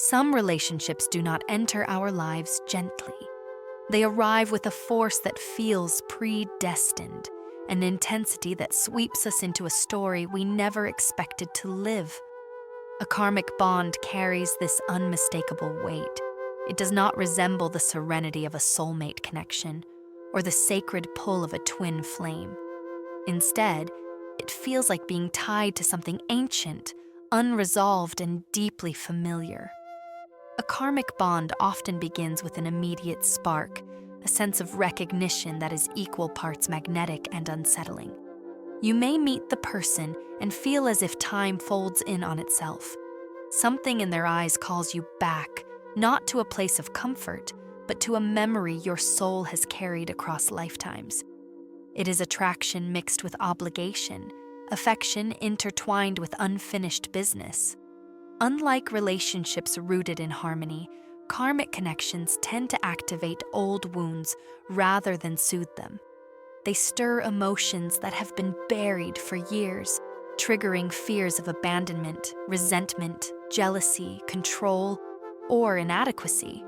Some relationships do not enter our lives gently. They arrive with a force that feels predestined, an intensity that sweeps us into a story we never expected to live. A karmic bond carries this unmistakable weight. It does not resemble the serenity of a soulmate connection or the sacred pull of a twin flame. Instead, it feels like being tied to something ancient, unresolved, and deeply familiar. A karmic bond often begins with an immediate spark, a sense of recognition that is equal parts magnetic and unsettling. You may meet the person and feel as if time folds in on itself. Something in their eyes calls you back, not to a place of comfort, but to a memory your soul has carried across lifetimes. It is attraction mixed with obligation, affection intertwined with unfinished business. Unlike relationships rooted in harmony, karmic connections tend to activate old wounds rather than soothe them. They stir emotions that have been buried for years, triggering fears of abandonment, resentment, jealousy, control, or inadequacy.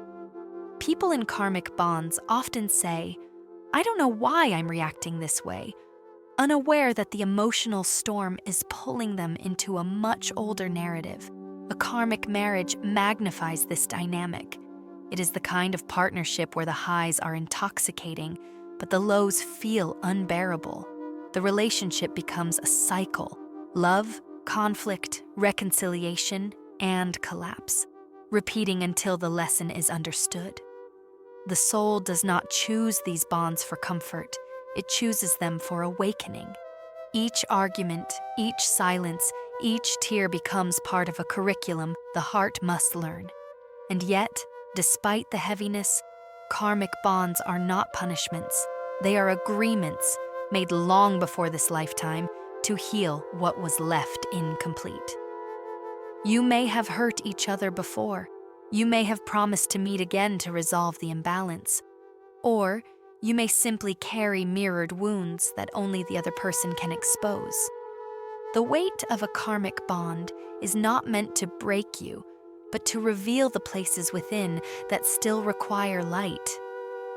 People in karmic bonds often say, "I don't know why I'm reacting this way," unaware that the emotional storm is pulling them into a much older narrative. A karmic marriage magnifies this dynamic. It is the kind of partnership where the highs are intoxicating, but the lows feel unbearable. The relationship becomes a cycle: love, conflict, reconciliation, and collapse, repeating until the lesson is understood. The soul does not choose these bonds for comfort, it chooses them for awakening. Each argument, each silence, each tear becomes part of a curriculum the heart must learn. And yet, despite the heaviness, karmic bonds are not punishments. They are agreements made long before this lifetime to heal what was left incomplete. You may have hurt each other before. You may have promised to meet again to resolve the imbalance. Or you may simply carry mirrored wounds that only the other person can expose. The weight of a karmic bond is not meant to break you, but to reveal the places within that still require light.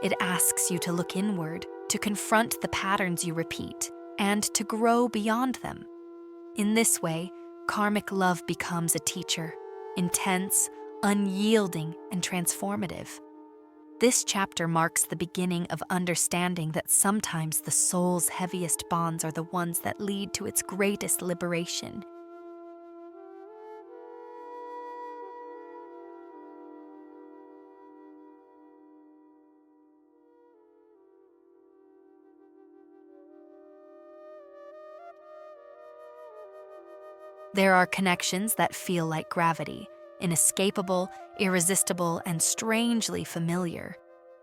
It asks you to look inward, to confront the patterns you repeat, and to grow beyond them. In this way, karmic love becomes a teacher, intense, unyielding, and transformative. This chapter marks the beginning of understanding that sometimes the soul's heaviest bonds are the ones that lead to its greatest liberation. There are connections that feel like gravity, inescapable, irresistible, and strangely familiar.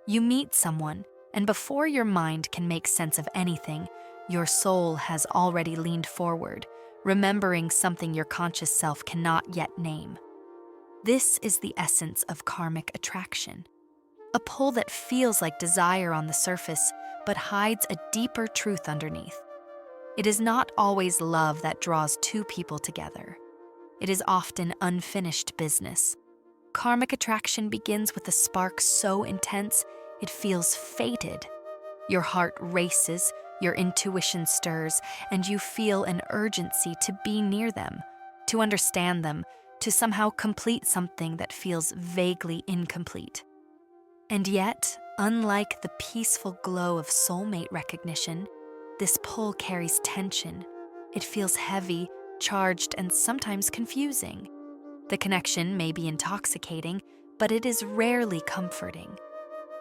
You meet someone, and before your mind can make sense of anything, your soul has already leaned forward, remembering something your conscious self cannot yet name. This is the essence of karmic attraction. A pull that feels like desire on the surface, but hides a deeper truth underneath. It is not always love that draws two people together. It is often unfinished business. Karmic attraction begins with a spark so intense it feels fated. Your heart races, your intuition stirs, and you feel an urgency to be near them, to understand them, to somehow complete something that feels vaguely incomplete. And yet, unlike the peaceful glow of soulmate recognition, this pull carries tension. It feels heavy, charged, and sometimes confusing. The connection may be intoxicating, but it is rarely comforting.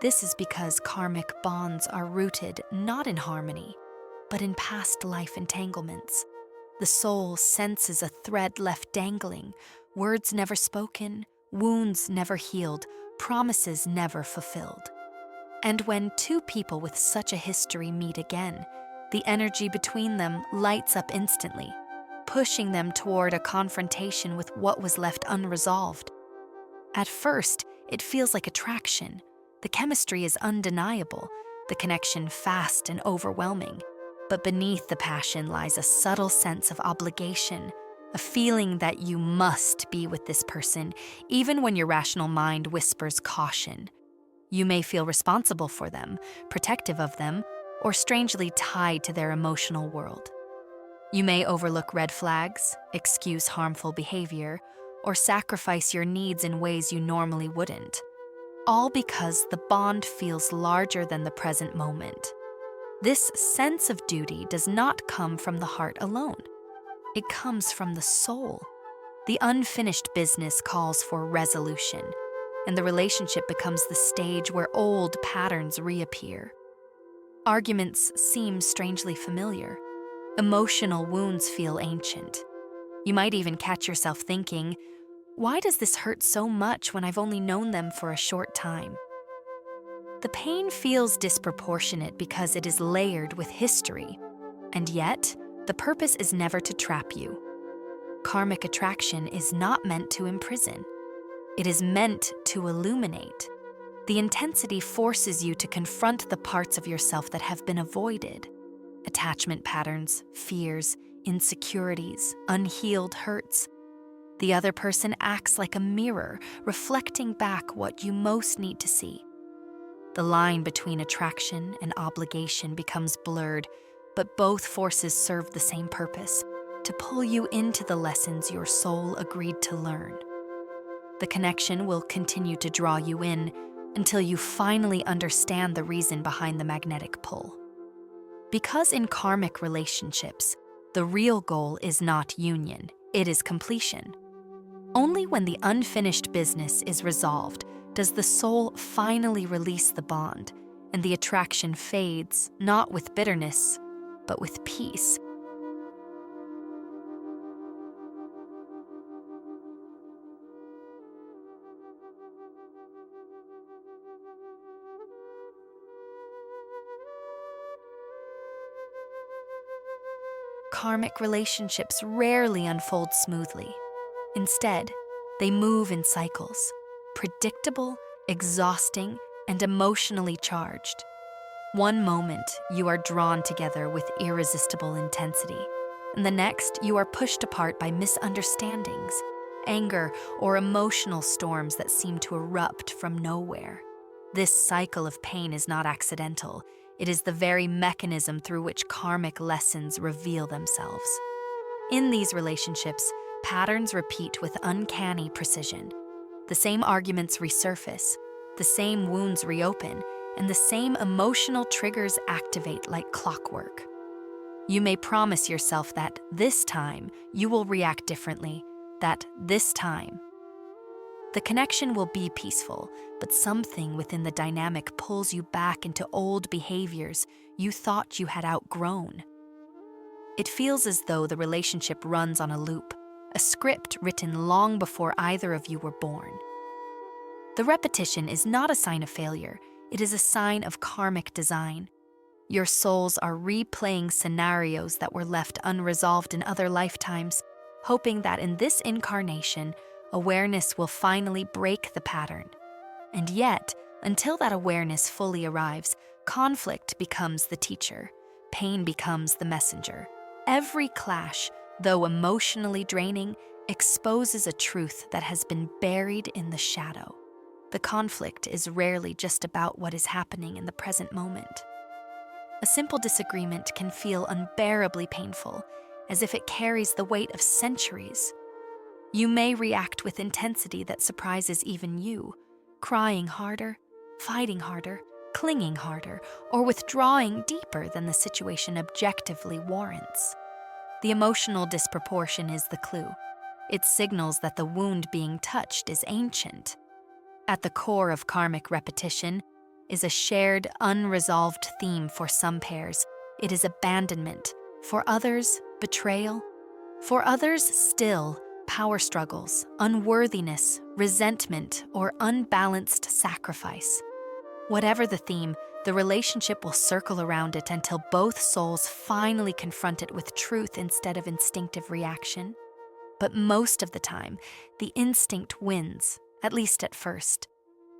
This is because karmic bonds are rooted not in harmony, but in past life entanglements. The soul senses a thread left dangling, words never spoken, wounds never healed, promises never fulfilled. And when two people with such a history meet again, the energy between them lights up instantly, pushing them toward a confrontation with what was left unresolved. At first, it feels like attraction. The chemistry is undeniable, the connection fast and overwhelming. But beneath the passion lies a subtle sense of obligation, a feeling that you must be with this person, even when your rational mind whispers caution. You may feel responsible for them, protective of them, or strangely tied to their emotional world. You may overlook red flags, excuse harmful behavior, or sacrifice your needs in ways you normally wouldn't, all because the bond feels larger than the present moment. This sense of duty does not come from the heart alone. It comes from the soul. The unfinished business calls for resolution, and the relationship becomes the stage where old patterns reappear. Arguments seem strangely familiar. Emotional wounds feel ancient. You might even catch yourself thinking, why does this hurt so much when I've only known them for a short time? The pain feels disproportionate because it is layered with history, and yet, the purpose is never to trap you. Karmic attraction is not meant to imprison. It is meant to illuminate. The intensity forces you to confront the parts of yourself that have been avoided. Attachment patterns, fears, insecurities, unhealed hurts. The other person acts like a mirror, reflecting back what you most need to see. The line between attraction and obligation becomes blurred, but both forces serve the same purpose: to pull you into the lessons your soul agreed to learn. The connection will continue to draw you in until you finally understand the reason behind the magnetic pull. Because in karmic relationships, the real goal is not union, it is completion. Only when the unfinished business is resolved does the soul finally release the bond, and the attraction fades, not with bitterness, but with peace. Karmic relationships rarely unfold smoothly. Instead, they move in cycles, predictable, exhausting, and emotionally charged. One moment, you are drawn together with irresistible intensity, and the next, you are pushed apart by misunderstandings, anger, or emotional storms that seem to erupt from nowhere. This cycle of pain is not accidental. It is the very mechanism through which karmic lessons reveal themselves. In these relationships, patterns repeat with uncanny precision. The same arguments resurface, the same wounds reopen, and the same emotional triggers activate like clockwork. You may promise yourself that this time you will react differently, that this time the connection will be peaceful, but something within the dynamic pulls you back into old behaviors you thought you had outgrown. It feels as though the relationship runs on a loop, a script written long before either of you were born. The repetition is not a sign of failure, it is a sign of karmic design. Your souls are replaying scenarios that were left unresolved in other lifetimes, hoping that in this incarnation, awareness will finally break the pattern. And yet, until that awareness fully arrives, conflict becomes the teacher, pain becomes the messenger. Every clash, though emotionally draining, exposes a truth that has been buried in the shadow. The conflict is rarely just about what is happening in the present moment. A simple disagreement can feel unbearably painful, as if it carries the weight of centuries. You may react with intensity that surprises even you, crying harder, fighting harder, clinging harder, or withdrawing deeper than the situation objectively warrants. The emotional disproportion is the clue. It signals that the wound being touched is ancient. At the core of karmic repetition is a shared, unresolved theme for some pairs. It is abandonment. For others, betrayal. For others, still, power struggles, unworthiness, resentment, or unbalanced sacrifice. Whatever the theme, the relationship will circle around it until both souls finally confront it with truth instead of instinctive reaction. But most of the time, the instinct wins, at least at first.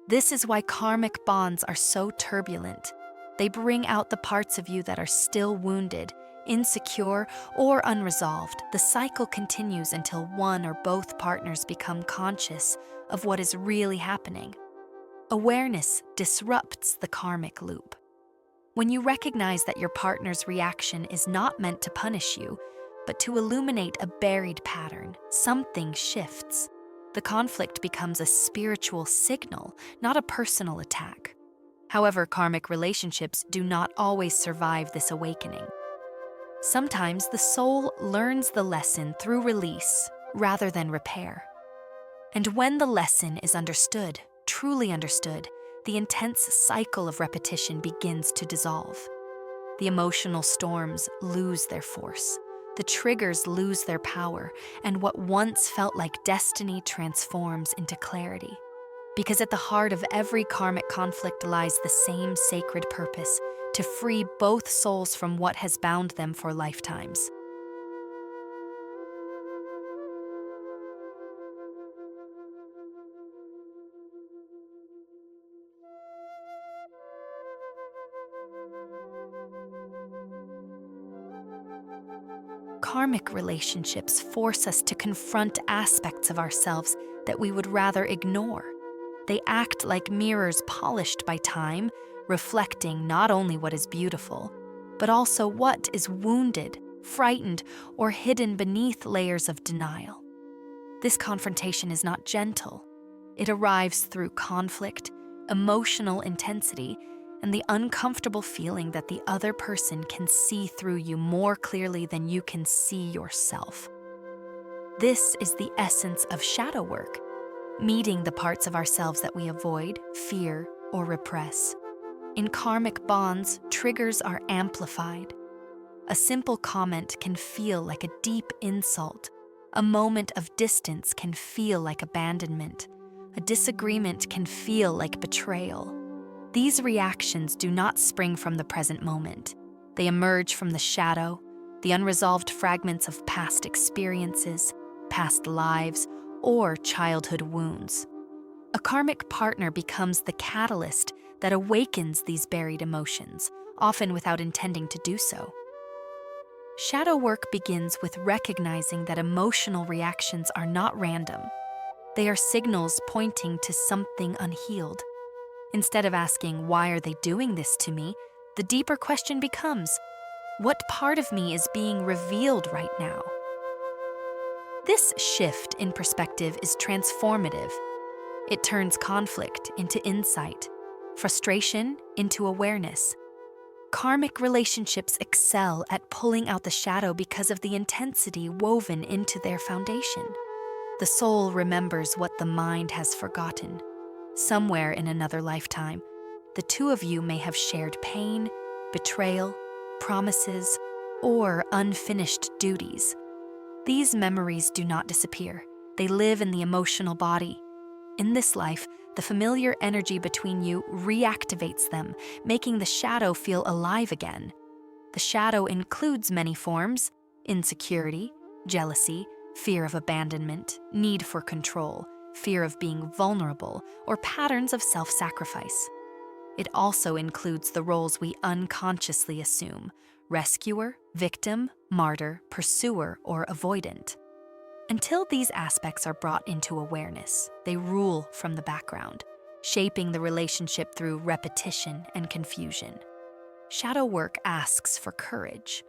This is why karmic bonds are so turbulent. They bring out the parts of you that are still wounded, insecure, or unresolved, the cycle continues until one or both partners become conscious of what is really happening. Awareness disrupts the karmic loop. When you recognize that your partner's reaction is not meant to punish you, but to illuminate a buried pattern, something shifts. The conflict becomes a spiritual signal, not a personal attack. However, karmic relationships do not always survive this awakening. Sometimes the soul learns the lesson through release rather than repair. And when the lesson is understood, truly understood, the intense cycle of repetition begins to dissolve. The emotional storms lose their force, the triggers lose their power, and what once felt like destiny transforms into clarity. Because at the heart of every karmic conflict lies the same sacred purpose: to free both souls from what has bound them for lifetimes. Karmic relationships force us to confront aspects of ourselves that we would rather ignore. They act like mirrors polished by time, reflecting not only what is beautiful, but also what is wounded, frightened, or hidden beneath layers of denial. This confrontation is not gentle. It arrives through conflict, emotional intensity, and the uncomfortable feeling that the other person can see through you more clearly than you can see yourself. This is the essence of shadow work, meeting the parts of ourselves that we avoid, fear, or repress. In karmic bonds, triggers are amplified. A simple comment can feel like a deep insult. A moment of distance can feel like abandonment. A disagreement can feel like betrayal. These reactions do not spring from the present moment. They emerge from the shadow, the unresolved fragments of past experiences, past lives, or childhood wounds. A karmic partner becomes the catalyst that awakens these buried emotions, often without intending to do so. Shadow work begins with recognizing that emotional reactions are not random. They are signals pointing to something unhealed. Instead of asking, "Why are they doing this to me?" the deeper question becomes, "What part of me is being revealed right now?" This shift in perspective is transformative. It turns conflict into insight, frustration into awareness. Karmic relationships excel at pulling out the shadow because of the intensity woven into their foundation. The soul remembers what the mind has forgotten. Somewhere in another lifetime, the two of you may have shared pain, betrayal, promises, or unfinished duties. These memories do not disappear. They live in the emotional body. In this life, the familiar energy between you reactivates them, making the shadow feel alive again. The shadow includes many forms: insecurity, jealousy, fear of abandonment, need for control, fear of being vulnerable, or patterns of self-sacrifice. It also includes the roles we unconsciously assume: rescuer, victim, martyr, pursuer, or avoidant. Until these aspects are brought into awareness, they rule from the background, shaping the relationship through repetition and confusion. Shadow work asks for courage.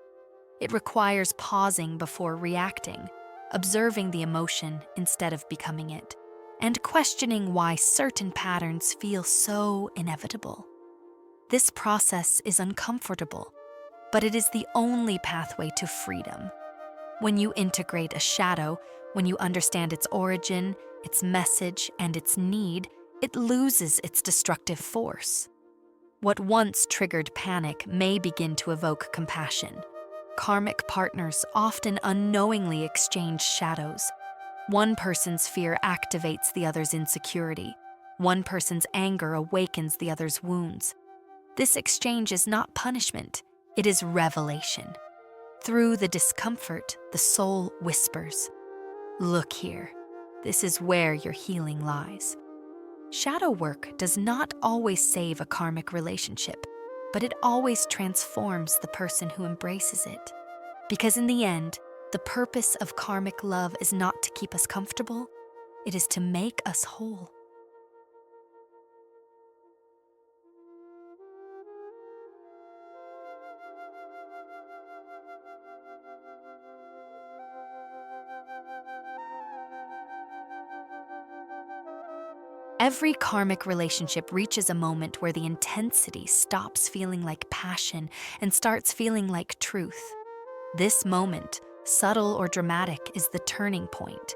It requires pausing before reacting, observing the emotion instead of becoming it, and questioning why certain patterns feel so inevitable. This process is uncomfortable, but it is the only pathway to freedom. When you integrate a shadow, when you understand its origin, its message, and its need, it loses its destructive force. What once triggered panic may begin to evoke compassion. Karmic partners often unknowingly exchange shadows. One person's fear activates the other's insecurity. One person's anger awakens the other's wounds. This exchange is not punishment, it is revelation. Through the discomfort, the soul whispers, "Look here, this is where your healing lies." Shadow work does not always save a karmic relationship, but it always transforms the person who embraces it. Because in the end, the purpose of karmic love is not to keep us comfortable, it is to make us whole. Every karmic relationship reaches a moment where the intensity stops feeling like passion and starts feeling like truth. This moment, subtle or dramatic, is the turning point.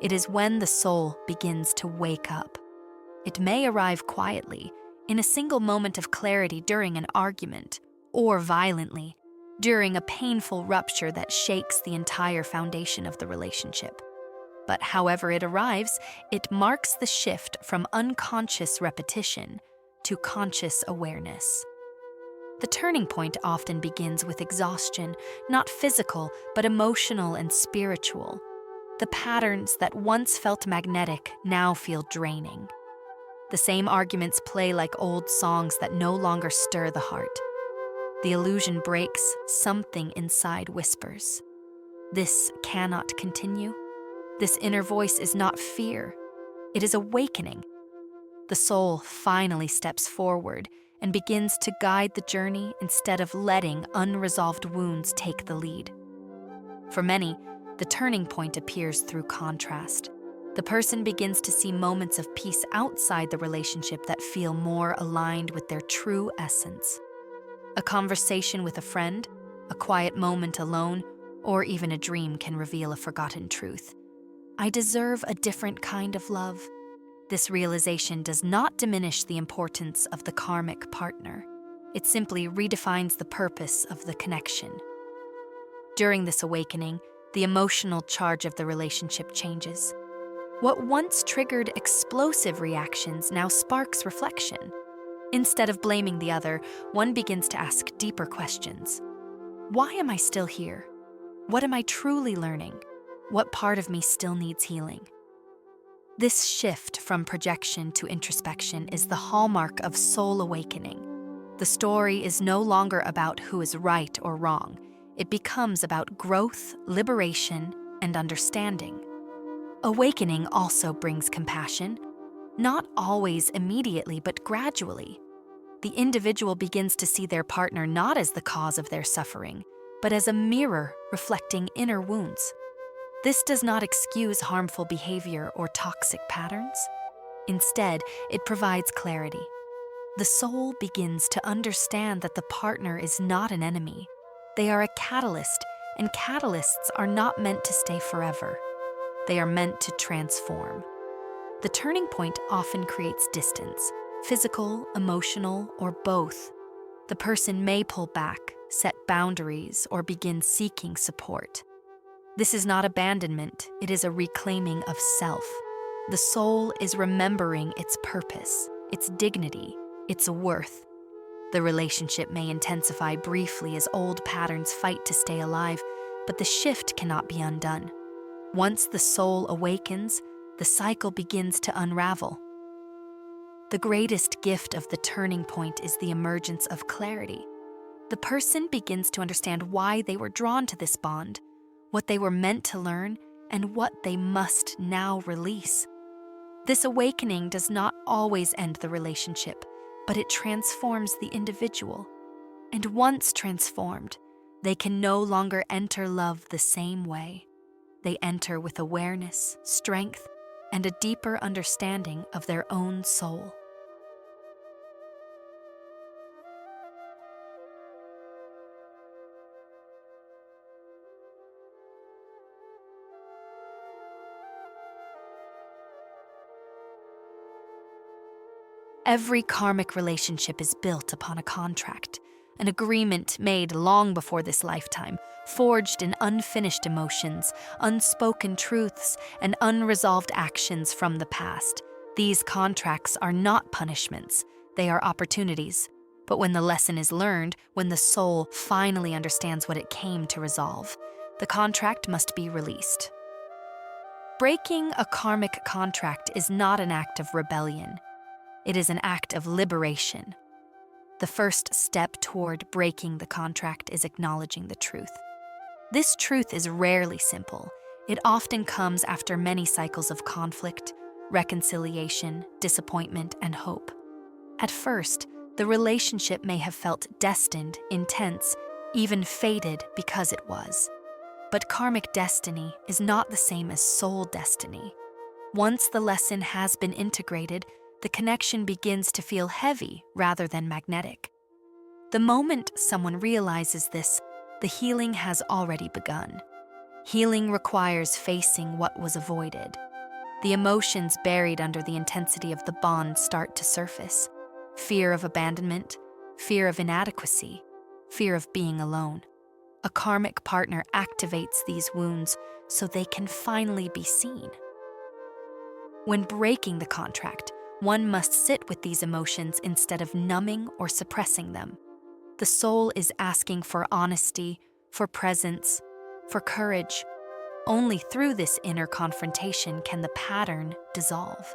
It is when the soul begins to wake up. It may arrive quietly, in a single moment of clarity during an argument, or violently, during a painful rupture that shakes the entire foundation of the relationship. But however it arrives, it marks the shift from unconscious repetition to conscious awareness. The turning point often begins with exhaustion, not physical, but emotional and spiritual. The patterns that once felt magnetic now feel draining. The same arguments play like old songs that no longer stir the heart. The illusion breaks, something inside whispers. This cannot continue. This inner voice is not fear, it is awakening. The soul finally steps forward and begins to guide the journey instead of letting unresolved wounds take the lead. For many, the turning point appears through contrast. The person begins to see moments of peace outside the relationship that feel more aligned with their true essence. A conversation with a friend, a quiet moment alone, or even a dream can reveal a forgotten truth. I deserve a different kind of love. This realization does not diminish the importance of the karmic partner. It simply redefines the purpose of the connection. During this awakening, the emotional charge of the relationship changes. What once triggered explosive reactions now sparks reflection. Instead of blaming the other, one begins to ask deeper questions. Why am I still here? What am I truly learning? What part of me still needs healing? This shift from projection to introspection is the hallmark of soul awakening. The story is no longer about who is right or wrong. It becomes about growth, liberation, and understanding. Awakening also brings compassion, not always immediately, but gradually. The individual begins to see their partner not as the cause of their suffering, but as a mirror reflecting inner wounds. This does not excuse harmful behavior or toxic patterns. Instead, it provides clarity. The soul begins to understand that the partner is not an enemy. They are a catalyst, and catalysts are not meant to stay forever. They are meant to transform. The turning point often creates distance, physical, emotional, or both. The person may pull back, set boundaries, or begin seeking support. This is not abandonment, it is a reclaiming of self. The soul is remembering its purpose, its dignity, its worth. The relationship may intensify briefly as old patterns fight to stay alive, but the shift cannot be undone. Once the soul awakens, the cycle begins to unravel. The greatest gift of the turning point is the emergence of clarity. The person begins to understand why they were drawn to this bond, what they were meant to learn, and what they must now release. This awakening does not always end the relationship, but it transforms the individual. And once transformed, they can no longer enter love the same way. They enter with awareness, strength, and a deeper understanding of their own soul. Every karmic relationship is built upon a contract, an agreement made long before this lifetime, forged in unfinished emotions, unspoken truths, and unresolved actions from the past. These contracts are not punishments, they are opportunities. But when the lesson is learned, when the soul finally understands what it came to resolve, the contract must be released. Breaking a karmic contract is not an act of rebellion. It is an act of liberation. The first step toward breaking the contract is acknowledging the truth. This truth is rarely simple. It often comes after many cycles of conflict, reconciliation, disappointment, and hope. At first, the relationship may have felt destined, intense, even fated because it was. But karmic destiny is not the same as soul destiny. Once the lesson has been integrated, the connection begins to feel heavy rather than magnetic. The moment someone realizes this, the healing has already begun. Healing requires facing what was avoided. The emotions buried under the intensity of the bond start to surface. Fear of abandonment, fear of inadequacy, fear of being alone. A karmic partner activates these wounds so they can finally be seen. When breaking the contract, one must sit with these emotions instead of numbing or suppressing them. The soul is asking for honesty, for presence, for courage. Only through this inner confrontation can the pattern dissolve.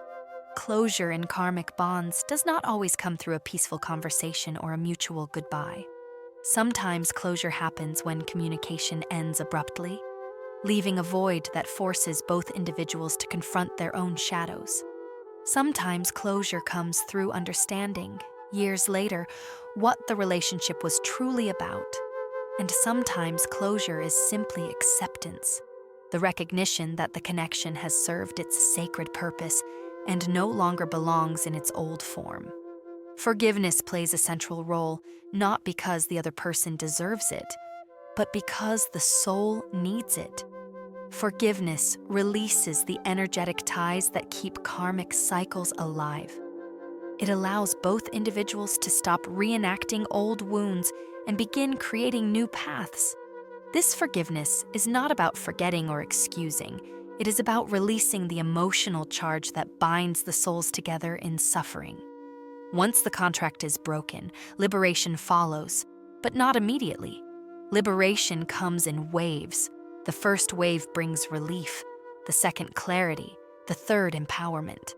Closure in karmic bonds does not always come through a peaceful conversation or a mutual goodbye. Sometimes closure happens when communication ends abruptly, leaving a void that forces both individuals to confront their own shadows. Sometimes closure comes through understanding, years later, what the relationship was truly about. And sometimes closure is simply acceptance, the recognition that the connection has served its sacred purpose and no longer belongs in its old form. Forgiveness plays a central role, not because the other person deserves it, but because the soul needs it. Forgiveness releases the energetic ties that keep karmic cycles alive. It allows both individuals to stop reenacting old wounds and begin creating new paths. This forgiveness is not about forgetting or excusing. It is about releasing the emotional charge that binds the souls together in suffering. Once the contract is broken, liberation follows, but not immediately. Liberation comes in waves. The first wave brings relief, the second clarity, the third empowerment.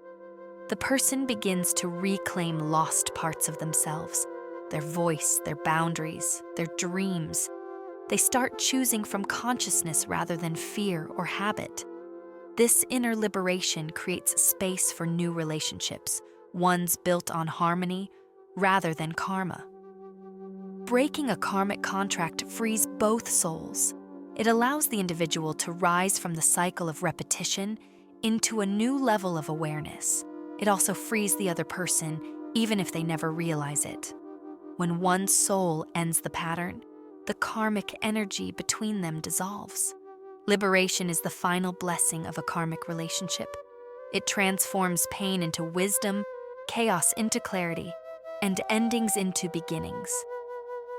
The person begins to reclaim lost parts of themselves, their voice, their boundaries, their dreams. They start choosing from consciousness rather than fear or habit. This inner liberation creates space for new relationships, ones built on harmony rather than karma. Breaking a karmic contract frees both souls. It allows the individual to rise from the cycle of repetition into a new level of awareness. It also frees the other person, even if they never realize it. When one soul ends the pattern, the karmic energy between them dissolves. Liberation is the final blessing of a karmic relationship. It transforms pain into wisdom, chaos into clarity, and endings into beginnings.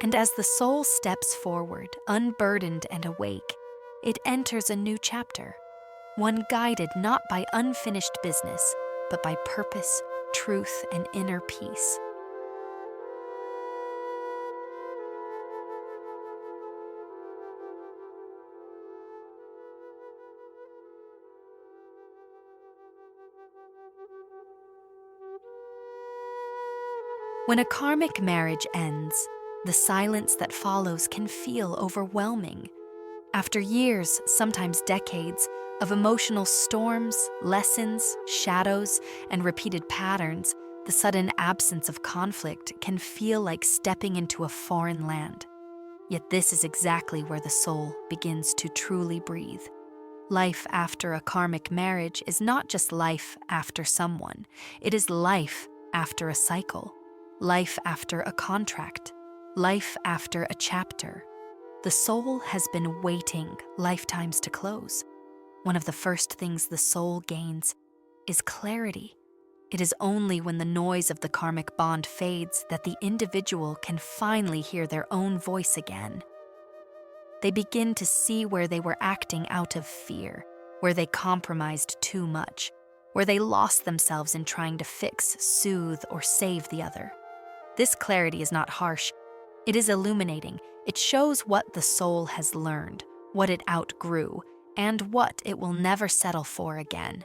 And as the soul steps forward, unburdened and awake, it enters a new chapter, one guided not by unfinished business, but by purpose, truth, and inner peace. When a karmic marriage ends, the silence that follows can feel overwhelming. After years, sometimes decades, of emotional storms, lessons, shadows, and repeated patterns, the sudden absence of conflict can feel like stepping into a foreign land. Yet this is exactly where the soul begins to truly breathe. Life after a karmic marriage is not just life after someone, it is life after a cycle, life after a contract, life after a chapter. The soul has been waiting lifetimes to close. One of the first things the soul gains is clarity. It is only when the noise of the karmic bond fades that the individual can finally hear their own voice again. They begin to see where they were acting out of fear, where they compromised too much, where they lost themselves in trying to fix, soothe, or save the other. This clarity is not harsh. It is illuminating. It shows what the soul has learned, what it outgrew, and what it will never settle for again.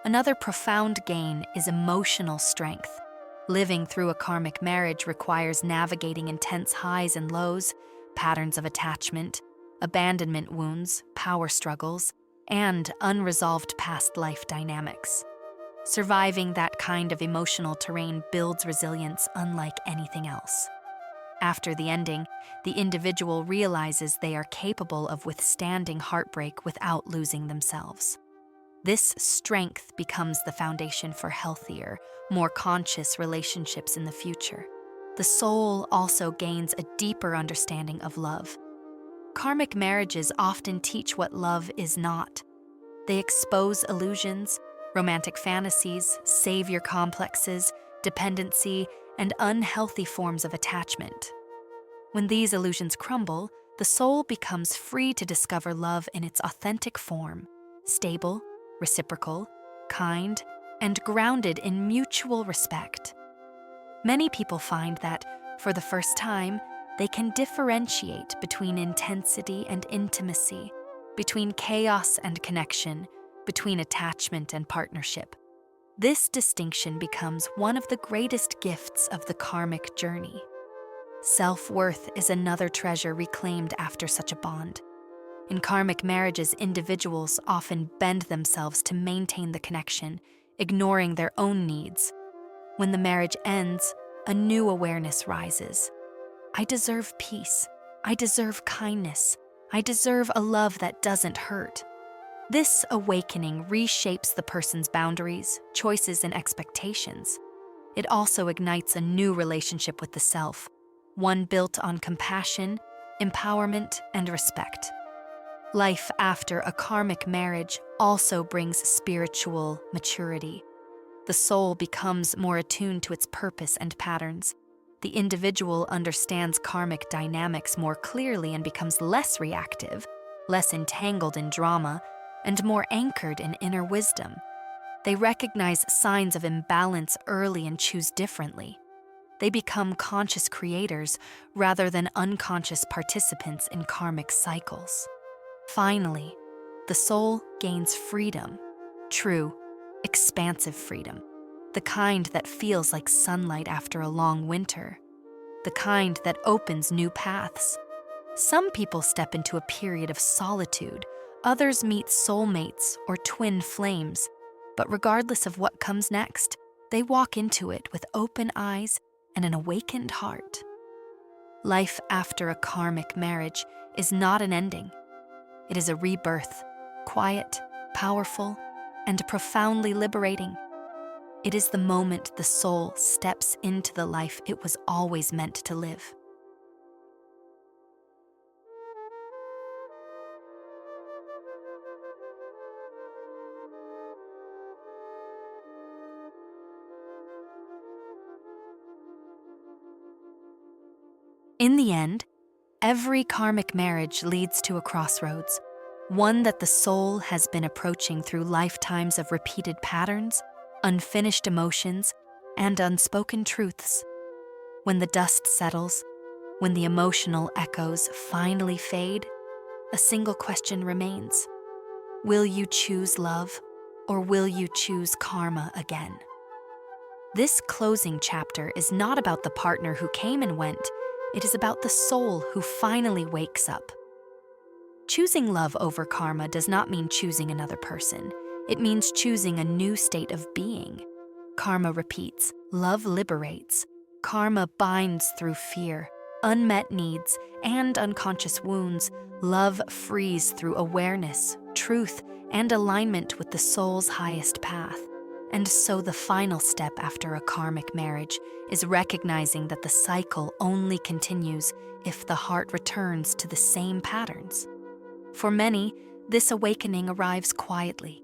Another profound gain is emotional strength. Living through a karmic marriage requires navigating intense highs and lows, patterns of attachment, abandonment wounds, power struggles, and unresolved past life dynamics. Surviving that kind of emotional terrain builds resilience unlike anything else. After the ending, the individual realizes they are capable of withstanding heartbreak without losing themselves. This strength becomes the foundation for healthier, more conscious relationships in the future. The soul also gains a deeper understanding of love. Karmic marriages often teach what love is not. They expose illusions, romantic fantasies, savior complexes, dependency, and unhealthy forms of attachment. When these illusions crumble, the soul becomes free to discover love in its authentic form, stable, reciprocal, kind, and grounded in mutual respect. Many people find that, for the first time, they can differentiate between intensity and intimacy, between chaos and connection, between attachment and partnership. This distinction becomes one of the greatest gifts of the karmic journey. Self-worth is another treasure reclaimed after such a bond. In karmic marriages, individuals often bend themselves to maintain the connection, ignoring their own needs. When the marriage ends, a new awareness rises. I deserve peace. I deserve kindness. I deserve a love that doesn't hurt. This awakening reshapes the person's boundaries, choices, and expectations. It also ignites a new relationship with the self, one built on compassion, empowerment, and respect. Life after a karmic marriage also brings spiritual maturity. The soul becomes more attuned to its purpose and patterns. The individual understands karmic dynamics more clearly and becomes less reactive, less entangled in drama, and more anchored in inner wisdom. They recognize signs of imbalance early and choose differently. They become conscious creators rather than unconscious participants in karmic cycles. Finally, the soul gains freedom, true, expansive freedom, the kind that feels like sunlight after a long winter, the kind that opens new paths. Some people step into a period of solitude, others meet soulmates or twin flames, but regardless of what comes next, they walk into it with open eyes and an awakened heart. Life after a karmic marriage is not an ending. It is a rebirth, quiet, powerful, and profoundly liberating. It is the moment the soul steps into the life it was always meant to live. In the end, every karmic marriage leads to a crossroads, one that the soul has been approaching through lifetimes of repeated patterns, unfinished emotions, and unspoken truths. When the dust settles, when the emotional echoes finally fade, a single question remains. Will you choose love, or will you choose karma again? This closing chapter is not about the partner who came and went. It is about the soul who finally wakes up. Choosing love over karma does not mean choosing another person. It means choosing a new state of being. Karma repeats, love liberates. Karma binds through fear, unmet needs, and unconscious wounds. Love frees through awareness, truth, and alignment with the soul's highest path. And so the final step after a karmic marriage is recognizing that the cycle only continues if the heart returns to the same patterns. For many, this awakening arrives quietly.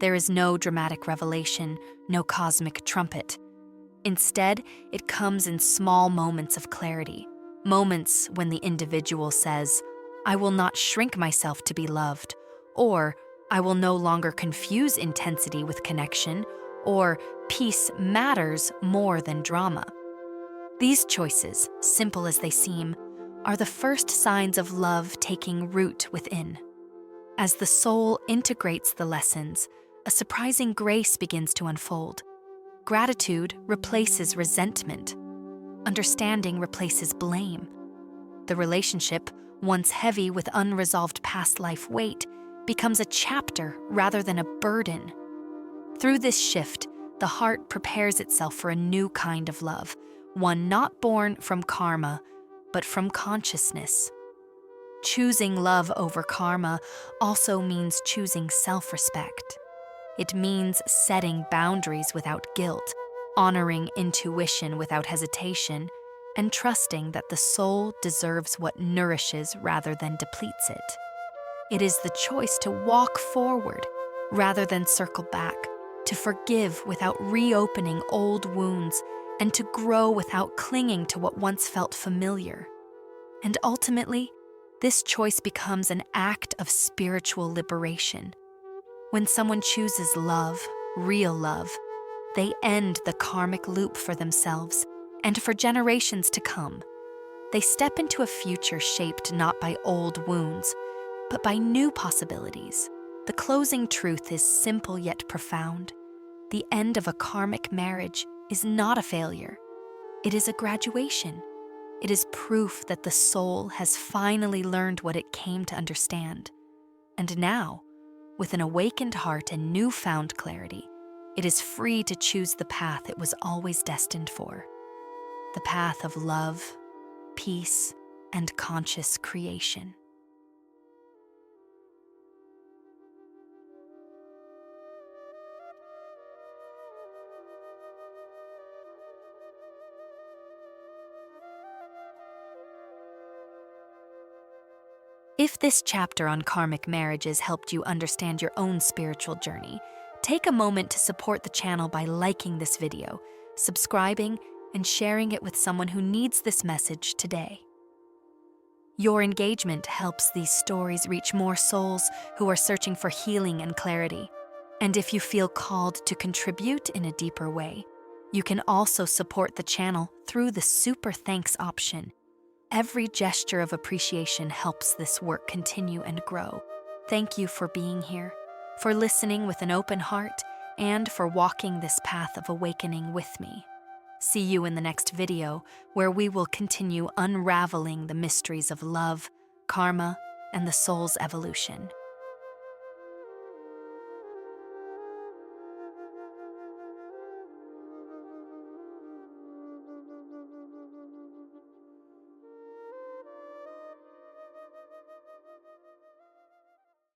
There is no dramatic revelation, no cosmic trumpet. Instead, it comes in small moments of clarity, moments when the individual says, "I will not shrink myself to be loved," or "I will no longer confuse intensity with connection," or "peace matters more than drama." These choices, simple as they seem, are the first signs of love taking root within. As the soul integrates the lessons, a surprising grace begins to unfold. Gratitude replaces resentment. Understanding replaces blame. The relationship, once heavy with unresolved past life weight, becomes a chapter rather than a burden. Through this shift, the heart prepares itself for a new kind of love, one not born from karma, but from consciousness. Choosing love over karma also means choosing self-respect. It means setting boundaries without guilt, honoring intuition without hesitation, and trusting that the soul deserves what nourishes rather than depletes it. It is the choice to walk forward rather than circle back, to forgive without reopening old wounds, and to grow without clinging to what once felt familiar. And ultimately, this choice becomes an act of spiritual liberation. When someone chooses love, real love, they end the karmic loop for themselves and for generations to come. They step into a future shaped not by old wounds, but by new possibilities. The closing truth is simple yet profound. The end of a karmic marriage is not a failure. It is a graduation. It is proof that the soul has finally learned what it came to understand. And now, with an awakened heart and newfound clarity, it is free to choose the path it was always destined for. The path of love, peace, and conscious creation. If this chapter on karmic marriages helped you understand your own spiritual journey, take a moment to support the channel by liking this video, subscribing, and sharing it with someone who needs this message today. Your engagement helps these stories reach more souls who are searching for healing and clarity. And if you feel called to contribute in a deeper way, you can also support the channel through the Super Thanks option. Every gesture of appreciation helps this work continue and grow. Thank you for being here, for listening with an open heart, and for walking this path of awakening with me. See you in the next video, where we will continue unraveling the mysteries of love, karma, and the soul's evolution.